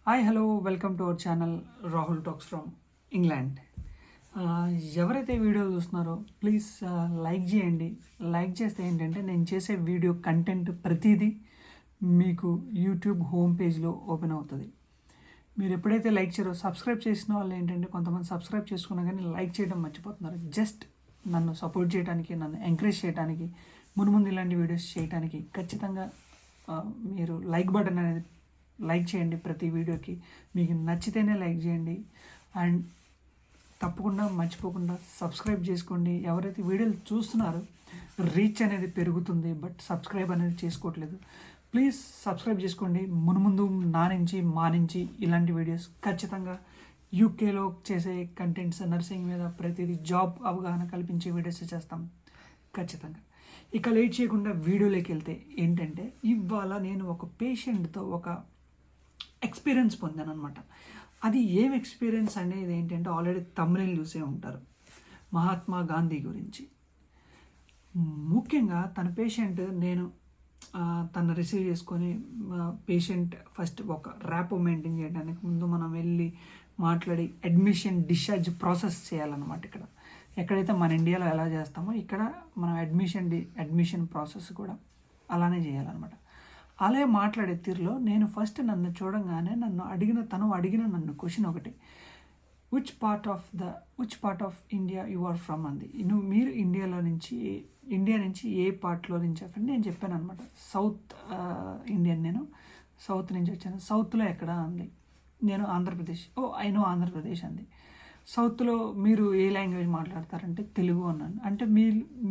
Hi hello welcome to our channel Rahul talks from England. ఎవరైతే video చూస్తున్నారో please like చేయండి. Like చేస్తే ఏంటంటే నేను చేసే వీడియో కంటెంట్ ప్రతిదీ మీకు యూట్యూబ్ హోమ్ పేజ్లో ఓపెన్ అవుతుంది. మీరు ఎప్పుడైతే లైక్ చేయరో సబ్స్క్రైబ్ చేసిన వాళ్ళు ఏంటంటే కొంతమంది సబ్స్క్రైబ్ చేసుకున్నా కానీ లైక్ చేయడం మర్చిపోతున్నారు. జస్ట్ నన్ను సపోర్ట్ చేయడానికి, నన్ను ఎంకరేజ్ చేయడానికి, ముందు ఇలాంటి వీడియోస్ చేయడానికి ఖచ్చితంగా మీరు లైక్ బటన్ అనేది లైక్ చేయండి. ప్రతి వీడియోకి మీకు నచ్చితేనే లైక్ చేయండి. అండ్ తప్పకుండా మర్చిపోకుండా సబ్స్క్రైబ్ చేసుకోండి. ఎవరైతే వీడియోలు చూస్తున్నారో రీచ్ అనేది పెరుగుతుంది, బట్ సబ్స్క్రైబ్ అనేది చేసుకోవట్లేదు. ప్లీజ్ సబ్స్క్రైబ్ చేసుకోండి. ముందు మా నుంచి ఇలాంటి వీడియోస్ ఖచ్చితంగా యూకేలో చేసే కంటెంట్స్, నర్సింగ్ మీద ప్రతిదీ జాబ్ అవగాహన కల్పించే వీడియోస్ చేస్తాం ఖచ్చితంగా. ఇక లేట్ చేయకుండా వీడియోలోకి వెళ్తే ఏంటంటే, ఇవాళ నేను ఒక పేషెంట్తో ఒక ఎక్స్పీరియన్స్ పొందాను అనమాట. అది ఏం ఎక్స్పీరియన్స్ అనేది ఏంటంటే ఆల్రెడీ తమ్ముళ్ళు చూసే ఉంటారు. మహాత్మా గాంధీ గురించి. ముఖ్యంగా తన పేషెంట్ నేను తను రిసీవ్ చేసుకొని పేషెంట్ ఫస్ట్ ఒక ర్యాపో మెయింటైన్ చేయడానికి ముందు మనం వెళ్ళి మాట్లాడి అడ్మిషన్ డిశ్చార్జ్ ప్రాసెస్ చేయాలన్నమాట. ఇక్కడ ఎక్కడైతే మన ఇండియాలో ఎలా చేస్తామో ఇక్కడ మనం అడ్మిషన్ ప్రాసెస్ కూడా అలానే చేయాలన్నమాట. అలా మాట్లాడే తీరులో నేను ఫస్ట్ నన్ను చూడంగానే తను అడిగిన క్వశ్చన్ ఒకటి, which part of India you are from అంది. మీరు ఇండియా నుంచి ఏ పార్ట్లో నుంచి అని నేను చెప్పాను అనమాట. సౌత్ ఇండియన్, నేను సౌత్ నుంచి వచ్చాను. సౌత్లో ఎక్కడ అంది. నేను ఆంధ్రప్రదేశ్. ఐ నో ఆంధ్రప్రదేశ్ అంది. సౌత్లో మీరు ఏ లాంగ్వేజ్ మాట్లాడతారంటే తెలుగు అన్నాను. అంటే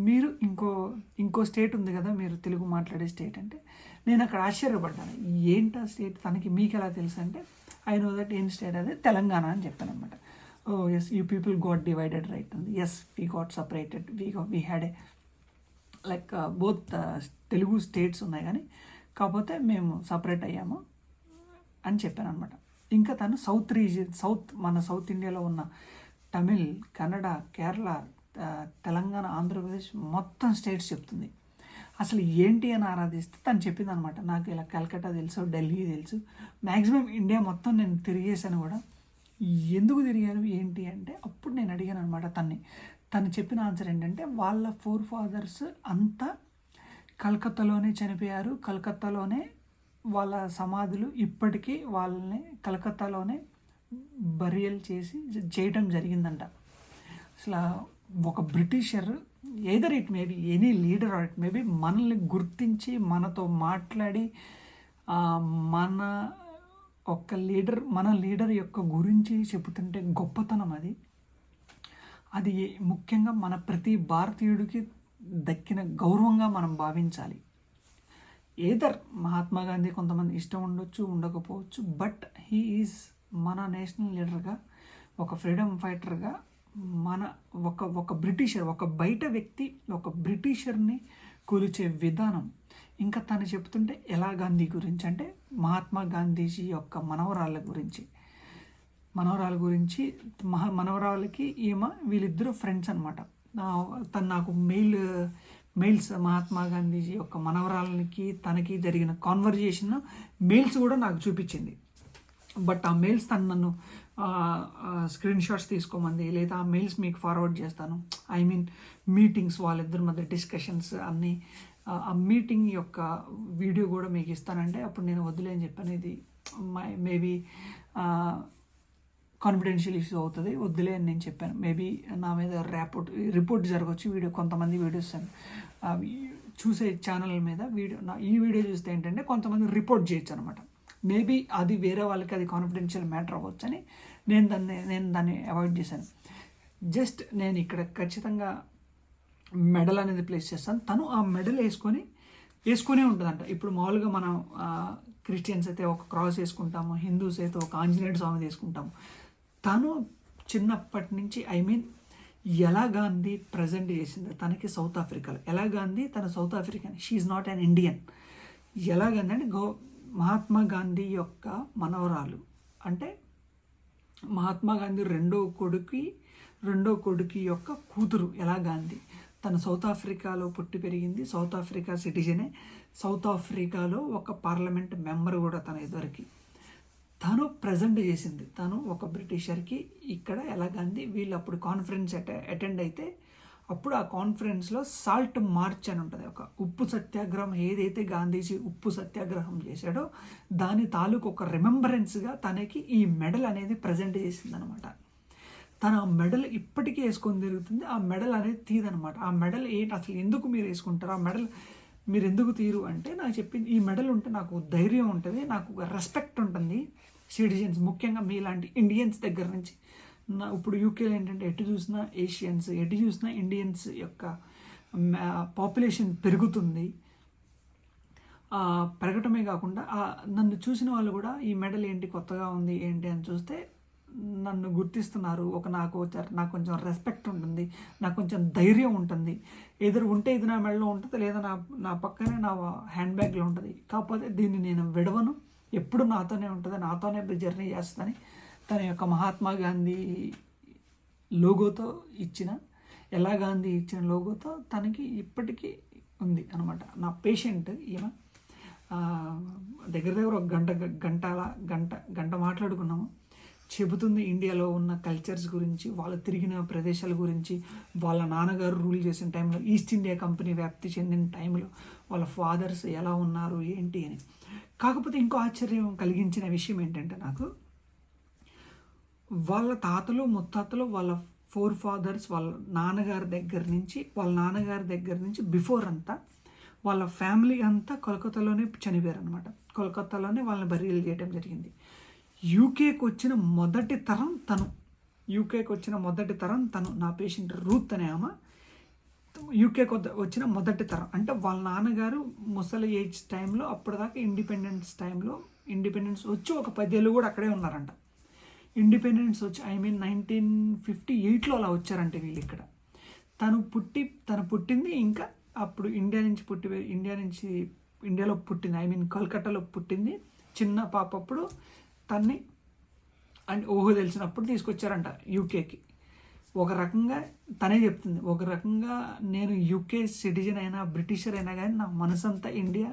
మీరు ఇంకో స్టేట్ ఉంది కదా మీరు తెలుగు మాట్లాడే స్టేట్ అంటే నేను అక్కడ ఆశ్చర్యపడ్డాను. ఏంటా స్టేట్ తనకి మీకు ఎలా తెలుసు అంటే ఐ నో దట్ ఏం స్టేట్ అదే తెలంగాణ అని చెప్పాను అనమాట. Yes you people got divided right అంది. Yes we got separated. We had a like both Telugu states ఉన్నాయి కానీ కాకపోతే మేము సపరేట్ అయ్యాము అని చెప్పాను అనమాట. ఇంకా తను మన సౌత్ ఇండియాలో ఉన్న తమిళ్, కన్నడ, కేరళ, తెలంగాణ, ఆంధ్రప్రదేశ్ మొత్తం స్టేట్స్ చెప్తుంది. అసలు ఏంటి అని ఆరాధిస్తే తను చెప్పింది అనమాట. నాకు ఇలా కలకత్తా తెలుసు, ఢిల్లీ తెలుసు, మ్యాక్సిమం ఇండియా మొత్తం నేను తిరిగేసాను కూడా. ఎందుకు తిరిగాను ఏంటి అంటే అప్పుడు నేను అడిగాను అనమాట తను చెప్పిన ఆన్సర్ ఏంటంటే వాళ్ళ ఫోర్ ఫాదర్స్ అంతా కలకత్తాలోనే చనిపోయారు, కలకత్తాలోనే వాళ్ళ సమాధులు ఇప్పటికీ వాళ్ళని కలకత్తాలోనే బరియల్ చేయడం జరిగిందంట. అసలు ఒక Britisher either it maybe any leader or it maybe మనల్ని గుర్తించి మనతో మాట్లాడి మన లీడర్ యొక్క గురించి చెబుతుంటే గొప్పతనం అది ముఖ్యంగా మన ప్రతి భారతీయుడికి దక్కిన గౌరవంగా మనం భావించాలి. ఏదర్ మహాత్మా గాంధీ కొంతమంది ఇష్టం ఉండొచ్చు, ఉండకపోవచ్చు, బట్ హీ ఈజ్ మన నేషనల్ లీడర్గా, ఒక ఫ్రీడమ్ ఫైటర్గా, మన ఒక బ్రిటిషర్, ఒక బయట వ్యక్తి ఒక బ్రిటిషర్ని కొలిచే విధానం. ఇంకా తను చెప్తుంటే ఎలా గాంధీ గురించి అంటే మహాత్మా గాంధీజీ యొక్క మనవరాళ్ళ గురించి వీళ్ళిద్దరూ ఫ్రెండ్స్ అనమాట. తను నాకు మెయిల్స్ మహాత్మా గాంధీజీ యొక్క మనవరాలకి తనకి జరిగిన కాన్వర్జేషన్ మెయిల్స్ కూడా నాకు చూపించింది. బట్ ఆ మెయిల్స్ నన్ను స్క్రీన్ షాట్స్ తీసుకోమంది, లేదా ఆ మెయిల్స్ మీకు ఫార్వర్డ్ చేస్తాను. ఐ మీన్ మీటింగ్స్, వాళ్ళిద్దరి మధ్య డిస్కషన్స్ అన్నీ, ఆ మీటింగ్ యొక్క వీడియో కూడా మీకు ఇస్తానంటే అప్పుడు నేను వద్దులే అని చెప్పాను. ఇది మేబీ కాన్ఫిడెన్షియల్ ఇష్యూ అవుతుంది, వద్దులే అని నేను చెప్పాను. మేబీ నా మీద రిపోర్ట్ జరగవచ్చు. కొంతమంది వీడియోస్ చూసే ఛానల్ మీద ఈ వీడియో చూస్తే ఏంటంటే కొంతమంది రిపోర్ట్ చేయొచ్చు అనమాట. మేబీ అది వేరే వాళ్ళకి అది కాన్ఫిడెన్షియల్ మ్యాటర్ అవ్వచ్చు అని నేను దాన్ని అవాయిడ్ చేశాను. జస్ట్ నేను ఇక్కడ ఖచ్చితంగా మెడల్ అనేది ప్లేస్ చేస్తాను. తను ఆ మెడల్ వేసుకొనే ఉంటుందంట. ఇప్పుడు మామూలుగా మనం క్రిస్టియన్స్ అయితే ఒక క్రాస్ వేసుకుంటాము, హిందూస్ అయితే ఒక ఆంజనేయుడు స్వామి వేసుకుంటాము. తను చిన్నప్పటి నుంచి ఎలా గాంధీ ప్రజెంట్ చేసింది తనకి సౌత్ ఆఫ్రికాలో, ఎలా గాంధీ తన South African, she not an Indian. ఎలా గాంధీ అంటే మహాత్మా గాంధీ యొక్క మనవరాలు. అంటే మహాత్మా గాంధీ రెండో కొడుకు యొక్క కూతురు ఎలా గాంధీ. తను సౌత్ ఆఫ్రికాలో పుట్టి పెరిగింది, సౌత్ ఆఫ్రికా సిటిజనే, సౌత్ ఆఫ్రికాలో ఒక పార్లమెంట్ మెంబర్ కూడా తన ఇదివరకు. తను ప్రజెంట్ చేసింది. తను ఒక బ్రిటిషర్కి ఇక్కడ ఎలాగంది వీళ్ళు అప్పుడు కాన్ఫరెన్స్ అటెండ్ అయితే అప్పుడు ఆ కాన్ఫరెన్స్లో సాల్ట్ మార్చ్ అని ఉంటుంది. ఒక ఉప్పు సత్యాగ్రహం ఏదైతే గాంధీజీ ఉప్పు సత్యాగ్రహం చేశాడో దాని తాలూకు ఒక రిమెంబరెన్స్గా తనకి ఈ మెడల్ అనేది ప్రజెంట్ చేసింది అనమాట. తను ఆ మెడల్ ఇప్పటికీ వేసుకొని తిరుగుతుంది. ఆ మెడల్ అనేది తీదనమాట. ఆ మెడల్ ఏంటి అసలు ఎందుకు మీరు వేసుకుంటారు, ఆ మెడల్ మీరు ఎందుకు తీరు అంటే నాకు చెప్పింది, ఈ మెడల్ ఉంటే నాకు ధైర్యం ఉంటుంది, నాకు ఒక రెస్పెక్ట్ ఉంటుంది సిటిజన్స్, ముఖ్యంగా మీలాంటి ఇండియన్స్ దగ్గర నుంచి. ఇప్పుడు యూకేలో ఏంటంటే ఎటు చూసినా ఏషియన్స్, ఎటు చూసినా ఇండియన్స్ యొక్క పాపులేషన్ పెరుగుతుంది. పెరగటమే కాకుండా నన్ను చూసిన వాళ్ళు కూడా ఈ మెడల్ ఏంటి కొత్తగా ఉంది ఏంటి అని చూస్తే నన్ను గుర్తిస్తున్నారు. నాకు కొంచెం రెస్పెక్ట్ ఉంటుంది, నాకు కొంచెం ధైర్యం ఉంటుంది. ఉంటే ఇది నా మెడలో ఉంటుంది, లేదా నా పక్కనే నా హ్యాండ్ బ్యాగ్లో ఉంటుంది. కాకపోతే దీన్ని నేను విడవను, ఎప్పుడు నాతోనే ఉంటుంది, నాతోనే జర్నీ చేస్తానని తన యొక్క మహాత్మా గాంధీ లోగోతో ఇచ్చిన గాంధీ ఇచ్చిన లోగోతో తనకి ఇప్పటికీ ఉంది అనమాట. నా పేషెంట్ ఈమె దగ్గర ఒక గంట మాట్లాడుకున్నాము. చెబుతుంది ఇండియాలో ఉన్న కల్చర్స్ గురించి, వాళ్ళు తిరిగిన ప్రదేశాల గురించి, వాళ్ళ నాన్నగారు రూల్ చేసిన టైంలో, ఈస్ట్ ఇండియా కంపెనీ వ్యాప్తి చెందిన టైంలో వాళ్ళ ఫాదర్స్ ఎలా ఉన్నారు ఏంటి అని. కాకపోతే ఇంకో ఆశ్చర్యం కలిగించిన విషయం ఏంటంటే నాకు వాళ్ళ తాతలు ముత్తాతలు వాళ్ళ ఫోర్ ఫాదర్స్ వాళ్ళ నాన్నగారి దగ్గర నుంచి బిఫోర్ అంతా వాళ్ళ ఫ్యామిలీ అంతా కోల్కతాలోనే చనిపోయారు అనమాట. కోల్కతాలోనే వాళ్ళని బరియల్ చేయడం జరిగింది. యూకేకి వచ్చిన మొదటి తరం తను నా పేషెంట్ రూత్ అనే ఆమె యూకేకి వచ్చిన మొదటి తరం. అంటే వాళ్ళ నాన్నగారు ముసలి ఏజ్ టైంలో, అప్పటిదాకా ఇండిపెండెన్స్ వచ్చి ఒక 10 ఏళ్ళు కూడా అక్కడే ఉన్నారంట. ఇండిపెండెన్స్ వచ్చి 1958లో అలా వచ్చారంటే వీళ్ళు ఇక్కడ. తను పుట్టింది ఇంకా అప్పుడు ఇండియాలో పుట్టింది, కోల్కతాలో పుట్టింది. చిన్న పాప అప్పుడు తన్ని తెలిసినప్పుడు తీసుకొచ్చారంట యూకేకి. ఒక రకంగా తనే చెప్తుంది, ఒక రకంగా నేను యూకే సిటిజన్ అయినా బ్రిటిషర్ అయినా కానీ నా మనసు అంతా ఇండియా,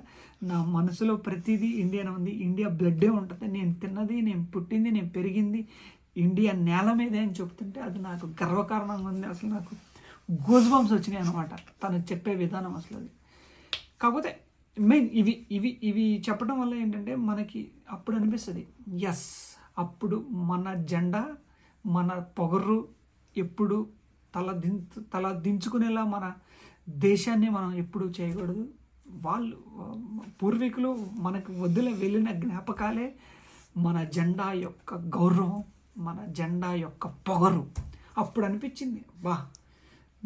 నా మనసులో ప్రతిదీ ఇండియానే ఉంది, ఇండియా బ్లడ్డే ఉంటుంది, నేను తిన్నది, నేను పుట్టింది, నేను పెరిగింది ఇండియా నేల మీదే అని చెప్తుంటే అది నాకు గర్వకారణంగా ఉంది. అసలు నాకు గూస్ బంప్స్ వచ్చినాయి అనమాట తను చెప్పే విధానం అసలు అది. కాకపోతే మెయిన్ ఇవి చెప్పడం వల్ల ఏంటంటే మనకి అప్పుడు అనిపిస్తుంది, ఎస్ అప్పుడు మన జెండా, మన పొగరు ఎప్పుడు తల దించుకునేలా మన దేశాన్ని మనం ఎప్పుడు చేయకూడదు. వాళ్ళు పూర్వీకులు మనకు వెళ్ళిన జ్ఞాపకాలే మన జెండా యొక్క గౌరవం, మన జెండా యొక్క పొగరు. అప్పుడు అనిపించింది,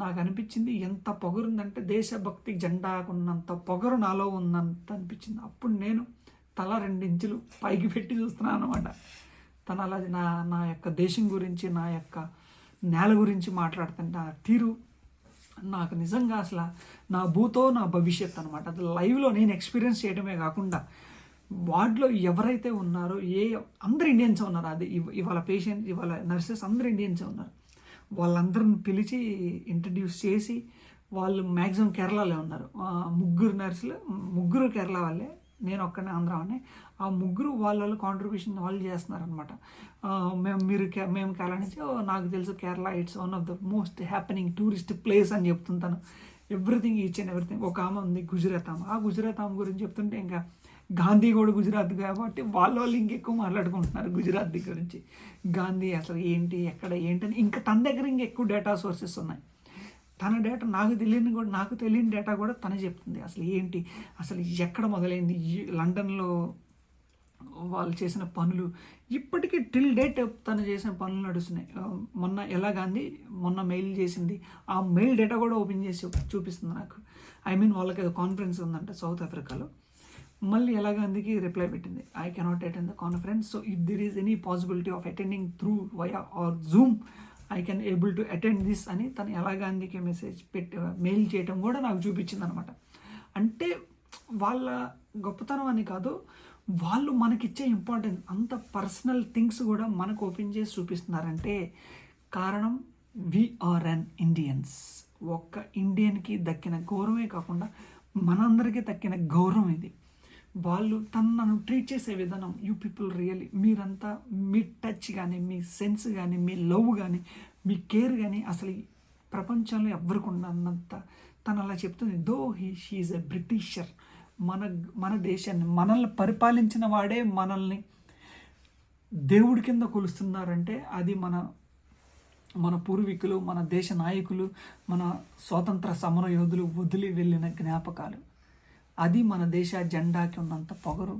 నాకు అనిపించింది ఎంత పొగరుందంటే దేశభక్తి జెండాకున్నంత పొగరు నాలో ఉందంత అనిపించింది. అప్పుడు నేను తల 2 ఇంచులు పైకి పెట్టి చూస్తున్నాను అనమాట. తను అలా నా యొక్క దేశం గురించి, నా యొక్క నేల గురించి మాట్లాడుతుంటే ఆ తీరు నాకు నిజంగా అసలు నా భూతో నా భవిష్యత్ అనమాట. అది లైవ్లో నేను ఎక్స్పీరియన్స్ చేయడమే కాకుండా వార్డులో ఎవరైతే ఉన్నారో అందరు ఇండియన్స్ ఉన్నారు. అది ఇవాళ నర్సెస్ అందరు ఇండియన్సే ఉన్నారు. వాళ్ళందరిని పిలిచి ఇంట్రడ్యూస్ చేసి, వాళ్ళు మ్యాక్సిమం కేరళలో ఉన్నారు. 3 నర్సులు, 3 కేరళ వాళ్ళే, నేను ఒక్కనే ఆంధ్ర వాడిని. ఆ 3 వాళ్ళ కాంట్రిబ్యూషన్ వాళ్ళు చేస్తున్నారనమాట. మేము కేరళ నుంచి, నాకు తెలుసు Kerala it's one of the most happening tourist place అని చెప్తుంటాను. Everything each and everything. ఒక ఆమె ఉంది గుజరాత్ ఆమె. ఆ గుజరాత్ ఆమె గురించి చెప్తుంటే ఇంకా గాంధీ కూడా గుజరాత్ కాబట్టి వాళ్ళు ఇంకెక్కువ మాట్లాడుకుంటున్నారు గుజరాత్ గురించి. గాంధీ అసలు ఏంటి, ఎక్కడ ఏంటని ఇంకా తన దగ్గర ఇంకెక్కువ డేటా సోర్సెస్ ఉన్నాయి. తన డేటా నాకు తెలియని డేటా కూడా తనే చెప్తుంది. అసలు ఏంటి, అసలు ఎక్కడ మొదలైంది, లండన్లో వాళ్ళు చేసిన పనులు ఇప్పటికీ టిల్ డేట్ తను చేసిన పనులు నడుస్తున్నాయి. మొన్న మెయిల్ చేసింది, ఆ మెయిల్ డేటా కూడా ఓపెన్ చేసి చూపిస్తుంది నాకు. వాళ్ళకి ఏదో కాన్ఫరెన్స్ ఉందంట సౌత్ ఆఫ్రికాలో. మళ్ళీ గాంధీకి రిప్లై పెట్టింది, I cannot attend the conference, so if there is any possibility of attending through via or Zoom I can able to attend this అని తను గాంధీకి మెయిల్ చేయటం కూడా నాకు చూపించింది అనమాట. అంటే వాళ్ళ గొప్పతనం అని కాదు, వాళ్ళు మనకిచ్చే ఇంపార్టెన్స్, అంత పర్సనల్ థింగ్స్ కూడా మనకు ఓపెన్ చేసి చూపిస్తున్నారంటే కారణం వీఆర్ అన్ ఇండియన్స్. ఒక్క ఇండియన్కి దక్కిన గౌరవమే కాకుండా మనందరికీ దక్కిన గౌరవం ఇది. వాళ్ళు నన్ను ట్రీట్ చేసే విధానం, యూ పీపుల్ రియల్లీ, మీరంతా మీ టచ్ కానీ, మీ సెన్స్ కానీ, మీ లవ్ కానీ, మీ కేర్ కానీ అసలు ఈ ప్రపంచంలో ఎవరికి ఉన్నంత తను అలా చెప్తుంది. దో షీఈ్ ఎ బ్రిటిషర్, మన దేశాన్ని మనల్ని పరిపాలించిన వాడే మనల్ని దేవుడి కింద కొలుస్తున్నారంటే అది మన పూర్వీకులు, మన దేశ నాయకులు, మన స్వాతంత్ర సమర యోధులు వదిలి వెళ్ళిన జ్ఞాపకాలు. అది మన దేశ జెండాకి ఉన్నంత పొగరు.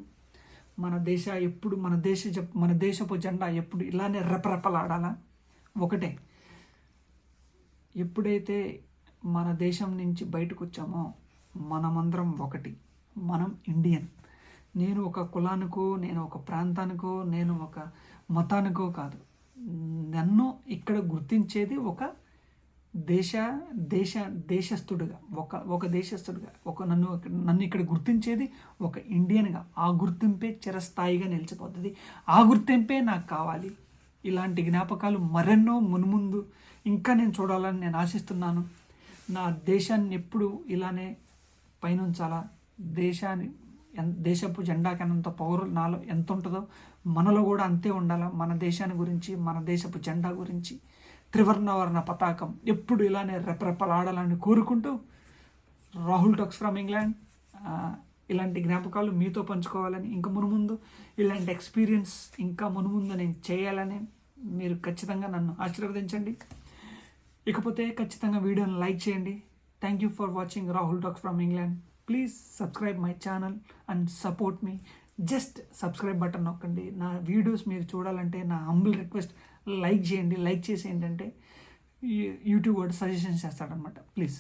మన దేశపు జెండా ఎప్పుడు ఇలానే రెపరెపలాడాలా? ఒకటే, ఎప్పుడైతే మన దేశం నుంచి బయటకు వచ్చామో మనమందరం ఒకటి, మనం ఇండియన్. నేను ఒక కులానికో, నేను ఒక ప్రాంతానికో, నేను ఒక మతానికో కాదు. నన్ను ఇక్కడ గుర్తించేది ఒక దేశస్థుడిగా, ఒక దేశస్థుడిగా, నన్ను ఇక్కడ గుర్తించేది ఒక ఇండియన్గా. ఆ గుర్తింపే చిరస్థాయిగా నిలిచిపోతుంది. ఆ గుర్తింపే నాకు కావాలి. ఇలాంటి జ్ఞాపకాలు మరెన్నో మున్ముందు ఇంకా నేను చూడాలని నేను ఆశిస్తున్నాను. నా దేశాన్ని ఎప్పుడు ఇలానే పైనుంచాలా, దేశపు జెండాకనంత పౌరులు నాలో ఎంత ఉంటుందో మనలో కూడా అంతే ఉండాలా. మన దేశాన్ని గురించి, మన దేశపు జెండా గురించి, త్రివర్ణవర్ణ పతాకం ఎప్పుడు ఇలానే రెపరెపలాడాలని కోరుకుంటూ, రాహుల్ టాక్స్ ఫ్రమ్ ఇంగ్లాండ్. ఇలాంటి జ్ఞాపకాలు మీతో పంచుకోవాలని, ఇంకా మునుముందు ఇలాంటి ఎక్స్పీరియన్స్ ఇంకా మునుముందు నేను చేయాలని మీరు ఖచ్చితంగా నన్ను ఆశీర్వదించండి. ఇకపోతే ఖచ్చితంగా వీడియోని లైక్ చేయండి. Thank you for watching Rahul talks from England. Please subscribe my channel and support me. Just subscribe button నొక్కండి. నా వీడియోస్ మీరు చూడాలంటే నా హంబుల్ రిక్వెస్ట్, లైక్ చేయండి. లైక్ చేసి ఏంటంటే యూట్యూబ్ వాడు సజెషన్స్ చేస్తాడనమాట. Please,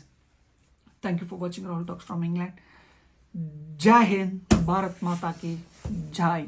thank you for watching Rahul talks from England. జై హింద్, భారత్ మాతాకి జై.